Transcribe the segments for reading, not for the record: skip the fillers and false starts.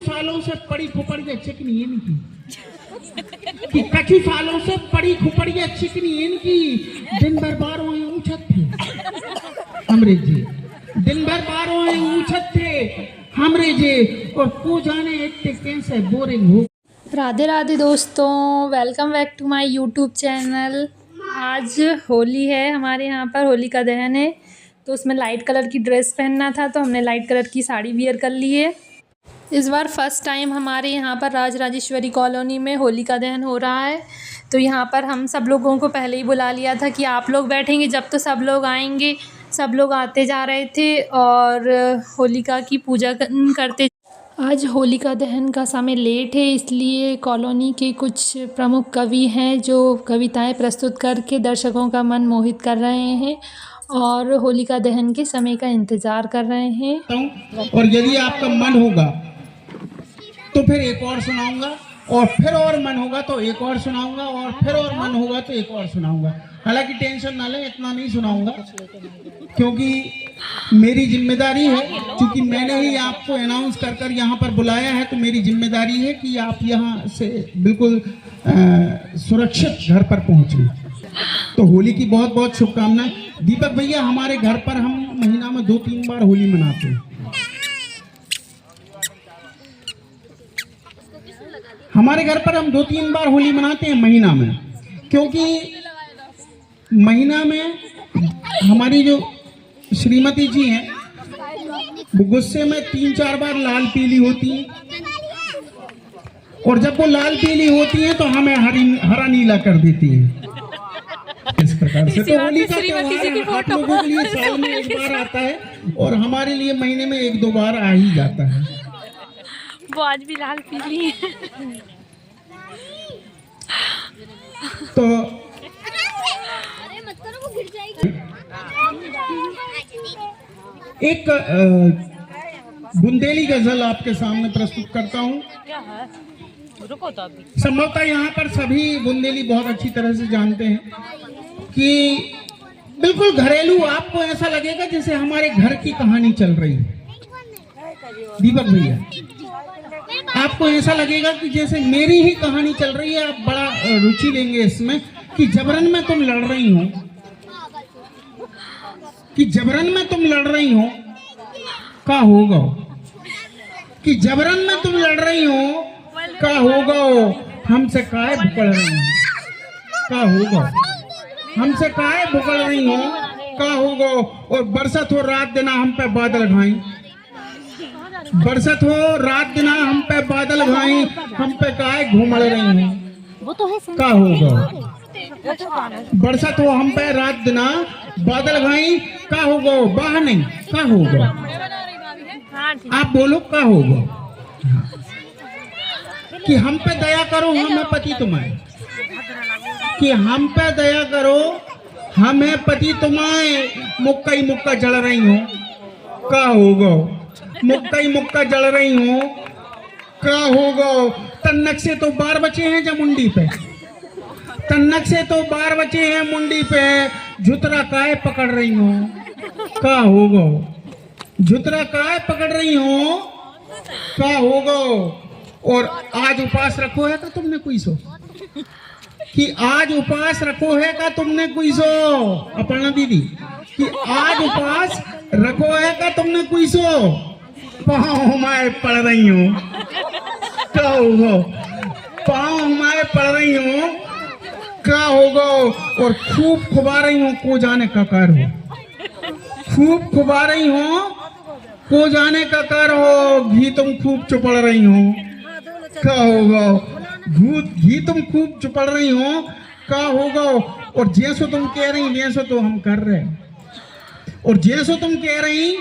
सालों से पड़ी खुपड़ी चिकनी इनकी कि कछु सालों से पड़ी खुपड़ी चिकनी इनकी दिन भर बारों ऊंचत थे हमरे जी, दिन भर बारों ऊंचत थे हमरे जे, और को जाने इतने कैसे बोरिंग हो। राधे राधे दोस्तों, welcome back to my YouTube channel. आज होली है, हमारे यहाँ पर होली का दहन है, तो उसमें लाइट कलर की ड्रेस पहनना था, तो हमने लाइट कलर की साड़ी वियर कर ली है। इस बार फर्स्ट टाइम हमारे यहाँ पर राजराजेश्वरी कॉलोनी में होली का दहन हो रहा है, तो यहाँ पर हम सब लोगों को पहले ही बुला लिया था कि आप लोग बैठेंगे जब तो सब लोग आएंगे। सब लोग आते जा रहे थे और होलिका की पूजा करते। आज होलिका दहन का समय लेट है, इसलिए कॉलोनी के कुछ प्रमुख कवि हैं जो कविताएं प्रस्तुत करके दर्शकों का मन मोहित कर रहे हैं और होलिका दहन के समय का इंतज़ार कर रहे हैं। और यदि आपका मन होगा तो फिर एक और सुनाऊंगा, और फिर और मन होगा तो एक और सुनाऊंगा, और फिर और मन होगा तो एक और सुनाऊंगा। हालांकि टेंशन ना लें, इतना नहीं सुनाऊंगा क्योंकि मेरी जिम्मेदारी है, क्योंकि मैंने ही आपको अनाउंस कर कर यहाँ पर बुलाया है, तो मेरी जिम्मेदारी है कि आप यहाँ से बिल्कुल सुरक्षित घर पर पहुँचे। तो होली की बहुत बहुत शुभकामनाएं। दीपक भैया, हमारे घर पर हम महीना में 2-3 बार होली मनाते हैं। हमारे घर पर हम 2-3 बार होली मनाते हैं महीना में, क्योंकि महीना में हमारी जो श्रीमती जी हैं वो गुस्से में 3-4 बार लाल पीली होती हैं, और जब वो लाल पीली होती हैं तो हमें हरा नीला कर देती हैं। इस प्रकार से तो होली का त्योहार आप लोगों के लिए साल में एक बार आता है और हमारे लिए महीने में 1-2 बार आ ही जाता है। वो आज भी लाल पीली है। तो एक बुंदेली गजल आपके सामने प्रस्तुत करता हूँ। संभवतः यहाँ पर सभी बुंदेली बहुत अच्छी तरह से जानते हैं कि बिल्कुल घरेलू, आपको ऐसा लगेगा जैसे हमारे घर की कहानी चल रही है। दीपक भैया, आपको ऐसा लगेगा कि जैसे मेरी ही कहानी चल रही है। आप बड़ा रुचि लेंगे इसमें कि जबरन में तुम लड़ रही हो, कि जबरन में तुम लड़ रही हो, क्या होगा? कि जबरन में तुम लड़ रही हो, क्या होगा? हमसे काहे बुकड़ रही हो, क्या होगा? हमसे काहे बुकड़ रही हो, क्या होगा? और बरसत हो रात दिन हम पे बादल घाई, बरसत हो रात दिन हम पे बादल घाई, हम पे काहे घूमड़ रही हो, क्या होगा? बरसत हो हम पे रात दिन बादल घाई, क्या होगा? बाह नहीं, क्या होगा? आप बोलो, क्या होगा? कि हम पे दया करो, हमें पति तुम्हारे, कि हम पे दया करो, हमें पति तुम्हारे, मुक्का ही मुक्का जल रही हो, क्या होगा? मुक्का ही मुक्का जल रही हो, क्या होगा? तन्नक से तो 12 बचे हैं जब मुंडी पे, तन्नक से तो 12 बचे हैं मुंडी पे, झुतरा काहे पकड़ रही हो, क्या होगा? झुतरा काहे पकड़ रही हो, क्या होगा? और आज उपास रखो है का तुमने कोई सो, कि आज उपास रखो है का तुमने कोई सो, अपर्णा दीदी, कि आज उपास रखो है का तुमने कोई सो, पाँव हमारे पड़ रही हो, क्या होगा? पाँव हमारे पड़ रही हो, क्या होगा? और खूब खुबा रही हो, को जाने का कार हो, खूब खुबा रही हो, को जाने का कार हो, घी तुम खूब चुपड़ रही हो, क्या होगा? घी तुम खूब चुपड़ रही हो, क्या होगा? और जैसो तुम कह रही वैसो तो हम कर रहे, और जैसो तुम कह रही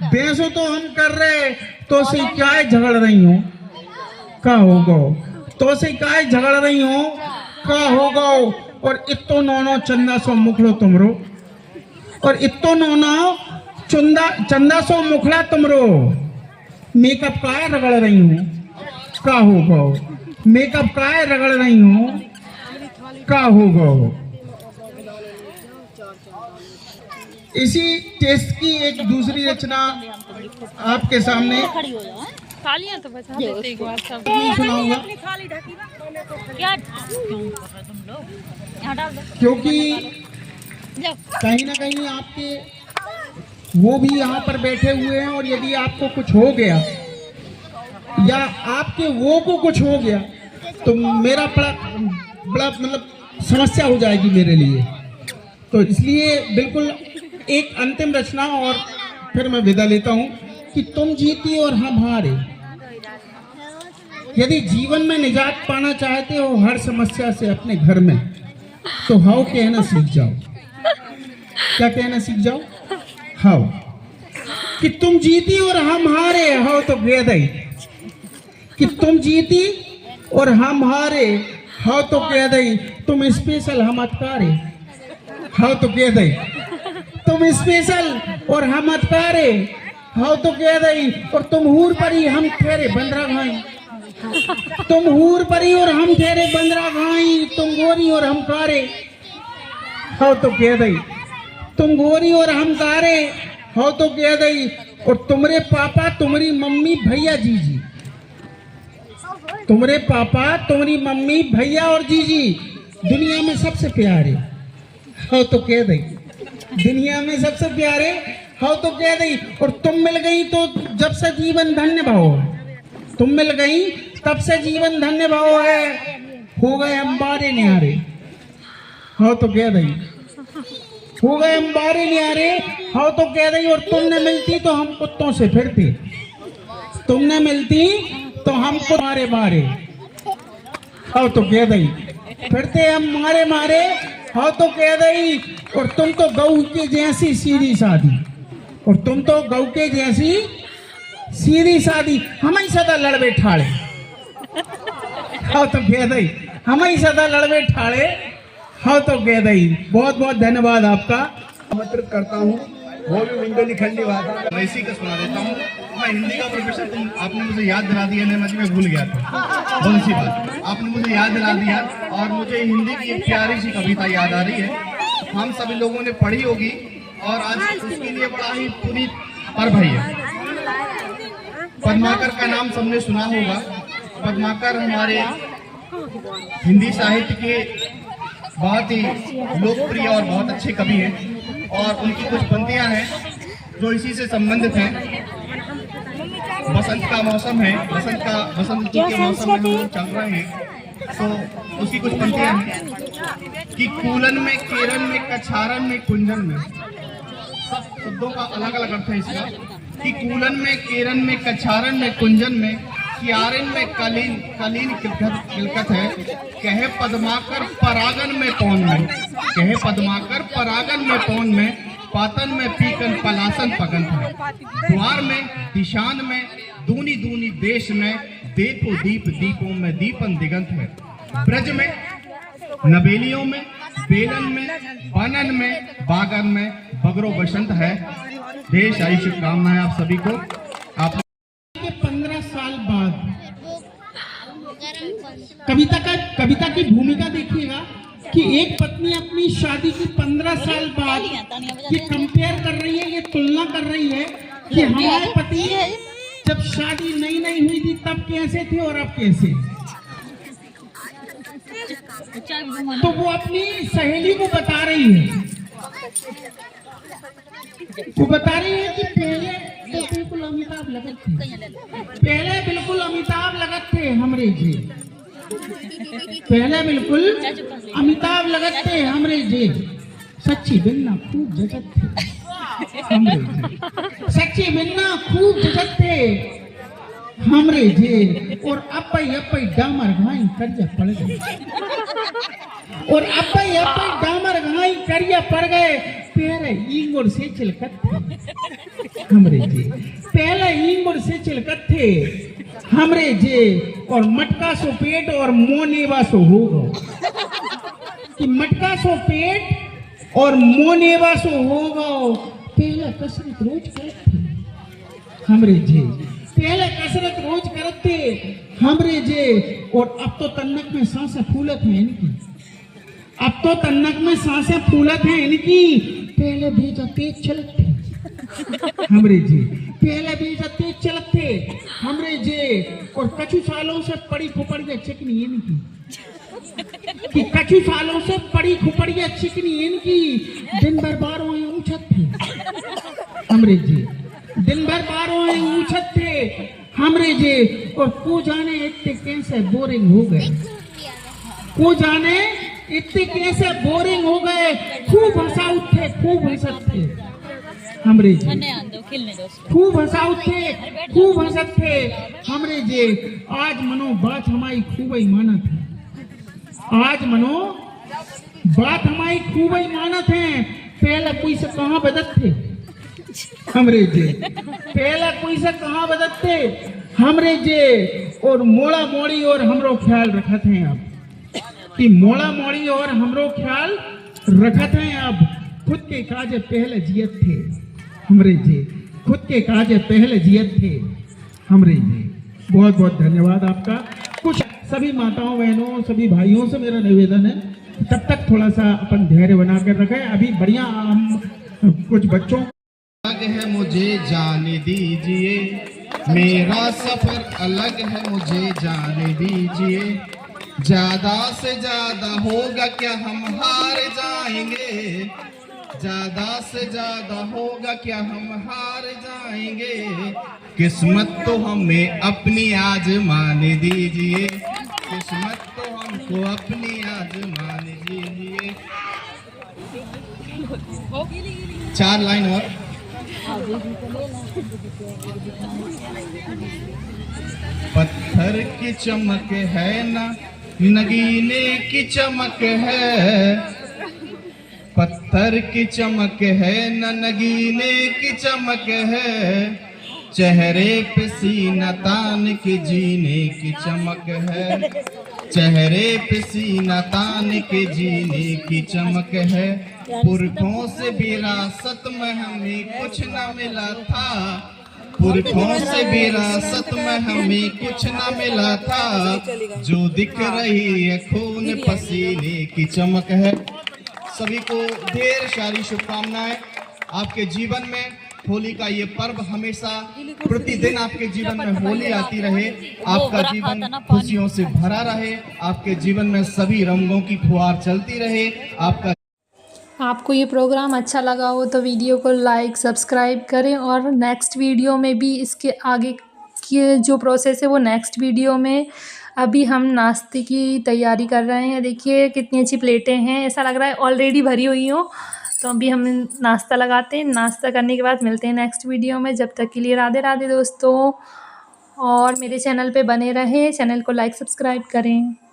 वैसो तो हम कर रहे, तो से क्या झगड़ रही हो, क्या होगा? तो से क्या झगड़ रही हो, क्या होगा? और इतो नौनो चंदा सो मुखड़ो तुमरो, और इतो नौनो चंदा सो मुखड़ा तुमरो, मेकअप काय रगड़ रही हो, क्या होगा? मेकअप काय रगड़ रही हो, क्या होगा? इसी टेस्ट की एक दूसरी रचना आपके सामने तालियां तो बजा देते एक बार सब। नहीं सुनाऊंगा क्या क्यों कर रहे तुम लोग? यहाँ डाल दो। क्योंकि जाओ। कहीं ना कहीं आपके वो भी यहाँ पर बैठे हुए हैं, और यदि आपको कुछ हो गया या आपके वो को कुछ हो गया तो मेरा बड़ा बड़ा मतलब समस्या हो जाएगी मेरे लिए। तो इसलिए बिल्कुल एक अंतिम रचना और फिर मैं विदा लेता हूँ कि तुम जीती और हम हारे। यदि जीवन में निजात पाना चाहते हो हर समस्या से अपने घर में, तो हाउ कहना सीख जाओ। क्या कहना सीख जाओ? हाउ। कि तुम जीती और हम हारे, हाउ तो कह दई। कि तुम जीती और हम हारे, हाउ तो कह दई। तुम स्पेशल हम अतकारे, हाउ तो कह दई। तुम स्पेशल और हम अतकारे, हाउ तो कह दई। और तुम हूर परी हम ठहरे बंदरा घाई, तुम हूर परी और हम ठहरे बंदरा घाई। तुम गोरी और हम कारे, हाउ तो कह दई। तुम गोरी और हम कारे, हाउ तो कह दई। और तुमरे पापा तुम्हारी मम्मी भैया जीजी, तुम्हारे पापा तुम्हारी मम्मी भैया और जीजी दुनिया में सबसे प्यारे, हाउ तो कह दई। दुनिया में सबसे प्यारे, हाउ तो कह दई। और तुम मिल गई तो जब से जीवन धन्य भाव है, तुम मिल गई तब से जीवन धन्य भाव है। हो गए अंबारे न्यारे, हाउ तो कह दई। हो गए अंबारे न्यारे, हाउ तो कह दई। और तुमने मिलती तो हम कुत्तों से फिरते, तुमने मिलती तो हमको मारे मारे, हाउ तो कह दई। फिरते हम मारे मारे, हाउ तो कह दई। और तुम तो गऊ के जैसी सीधी सादी, और तुम तो गऊ के जैसी सीधी सादी। हम ही सदा लड़वे ठाड़े, हाउ तो कह दई। हम ही सदा लड़वे ठाड़े, हाउ तो कह दई। बहुत बहुत धन्यवाद आपका। आमंत्रित करता हूँ। वो भी विंडोली खंडी वादा मैं इसी का सुना देता हूँ। मैं हिंदी का प्रोफेसर, आपने मुझे याद दिला दिया, नहीं मैं भूल गया था। कौन सी बात आपने मुझे याद दिला दिया, और मुझे हिंदी की एक प्यारी सी कविता याद आ रही है। हम सभी लोगों ने पढ़ी होगी और आज उसके लिए बड़ा ही पुनीत पर्व है। पद्माकर का नाम सबने सुना होगा। पद्माकर हमारे हिंदी साहित्य के बहुत ही लोकप्रिय और बहुत अच्छे कवि हैं, और उनकी कुछ पंक्तियां हैं जो इसी से संबंधित हैं। बसंत का मौसम है, बसंत ऋतु के मौसम में हम लोग चल रहे हैं, तो उसकी कुछ पंक्तियां हैं कि कूलन में, केरन में, कछारन में, कुंजन में। सब शब्दों का अलग अलग अर्थ है इसका। कि कूलन में, केरन में, कछारन में, कुंजन में, कियारन में कलीन किलकत है। कहे पद्माकर परागन में पौन में, कहे पद्माकर परागन में पौन में, पातन में पीकन पलासन पगन है। द्वार में, दिशान में, दूनी दूनी देश में, देखो दीप दीपों में दीपन दिगंत है। ब्रज में, नवेलियों में, बेलन में, बनन में, बागन में, बगरो बसंत है। देश आई शुभकामनाएं आप सभी को। आप 15 साल बाद कविता की भूमिका देखिएगा कि एक पत्नी अपनी शादी की 15 साल बाद ये कंपेयर कर रही है, ये तुलना कर रही है कि हमारे पति जब शादी नई हुई थी तब कैसे थे और अब कैसे। तो वो अपनी सहेली को बता रही है, वो बता रही है कि पहले तो बिल्कुल अमिताभ लगत थे, पहले बिल्कुल अमिताभ लगत थे हमरे जी, पहले बिल्कुल अमिताभ लगत थे हमरे जी। सच्ची बिन्ना खूब जगत थे हमरे जी, सच्ची बिन्ना खूब जगत थे हमरे जी। और अपई डामर घाई करिया पड़ गए, और अपई डामर घाई करिया पड़ गए। पहले ईंगुर से चिलकत थे हमरे जी, पहले ईंगुर से चिलकत थे हमरे जी। और मटका सो पेट और मोनेवा सो होगा, कि मटका सो पेट और मोनेवा सो होगा। पहले कसरत रोज करते हमरे जी, पहले कसरत रोज करते हमरे जे। और अब तो तन्नक में सांसें फूलत हैं इनकी, अब तो तन्नक में सांसें फूलत हैं इनकी। पहले भेजा तेज चलत थे हमरे जी, पहले भी जते चलत थे हमरे जे और कछु सालों से पड़ी खुपड़ी चिकनी इनकी कि कछु सालों से पड़ी खुपड़ी चिकनी इनकी दिन भर बारों ऊंचत थे हमरे जे दिन भर बारों ऊंचत थे हमरे जे और को जाने इतने कैसे बोरिंग हो गए को जाने इतने कैसे बोरिंग हो गए खूब हंसा उठे खूब हंसत थे हमरे जे खूब हंसा उठे खूब हंसत थे हमरे जे आज मनो बात हमारी खूब ही मानत है आज मनो बात हमारी खूब ही मानत है पहले कोई से कहाँ बदत थे हमरे जे पहले कोई से कहाँ बदत थे हमरे जे और मोड़ा मोड़ी और हमरो ख्याल रखत हैं अब कि मोड़ा मोड़ी और हमरो ख्याल रखत हैं अब खुद के काज पहले जियत थे हमरे जे खुद के काज पहले जियत थे हमरे जे बहुत बहुत धन्यवाद आपका कुछ सभी माताओं बहनों सभी भाइयों से मेरा निवेदन है तब तक थोड़ा सा अपन धैर्य बना कर रखें अभी बढ़िया हम कुछ बच्चों अलग है मुझे जाने दीजिए मेरा सफर अलग है मुझे जाने दीजिए ज्यादा से ज्यादा होगा क्या हम हार जाएंगे ज्यादा से ज्यादा होगा क्या हम हार जाएंगे किस्मत तो हमें अपनी आजमाने दीजिए किस्मत तो हमको अपनी आजमाने दीजिए 4 लाइन और पत्थर की चमक है ना नगीने की चमक है पत्थर की चमक है न नगीने की चमक है चेहरे पे सीना तान के जीने की चमक है चेहरे पे सीना तान के जीने की चमक है पुरखों से विरासत में हमें कुछ न मिला था पुरखों से विरासत में हमें कुछ न मिला था जो दिख रही है खून पसीने की चमक है सभी को ढेर सारी शुभकामनाएं आपके जीवन में होली का ये पर्व हमेशा प्रतिदिन आपके जीवन में होली आती रहे आपका जीवन खुशियों से भरा रहे आपके जीवन में सभी रंगों की फुहार चलती रहे आपका आपको ये प्रोग्राम अच्छा लगा हो तो वीडियो को लाइक सब्सक्राइब करें और नेक्स्ट वीडियो में भी इसके आगे की जो प्रोसेस है वो नेक्स्ट वीडियो में अभी हम नाश्ते की तैयारी कर रहे हैं देखिए कितनी अच्छी प्लेटें हैं ऐसा लग रहा है ऑलरेडी भरी हुई हो तो अभी हम नाश्ता लगाते हैं नाश्ता करने के बाद मिलते हैं नेक्स्ट वीडियो में जब तक के लिए राधे राधे दोस्तों और मेरे चैनल पे बने रहें चैनल को लाइक सब्सक्राइब करें।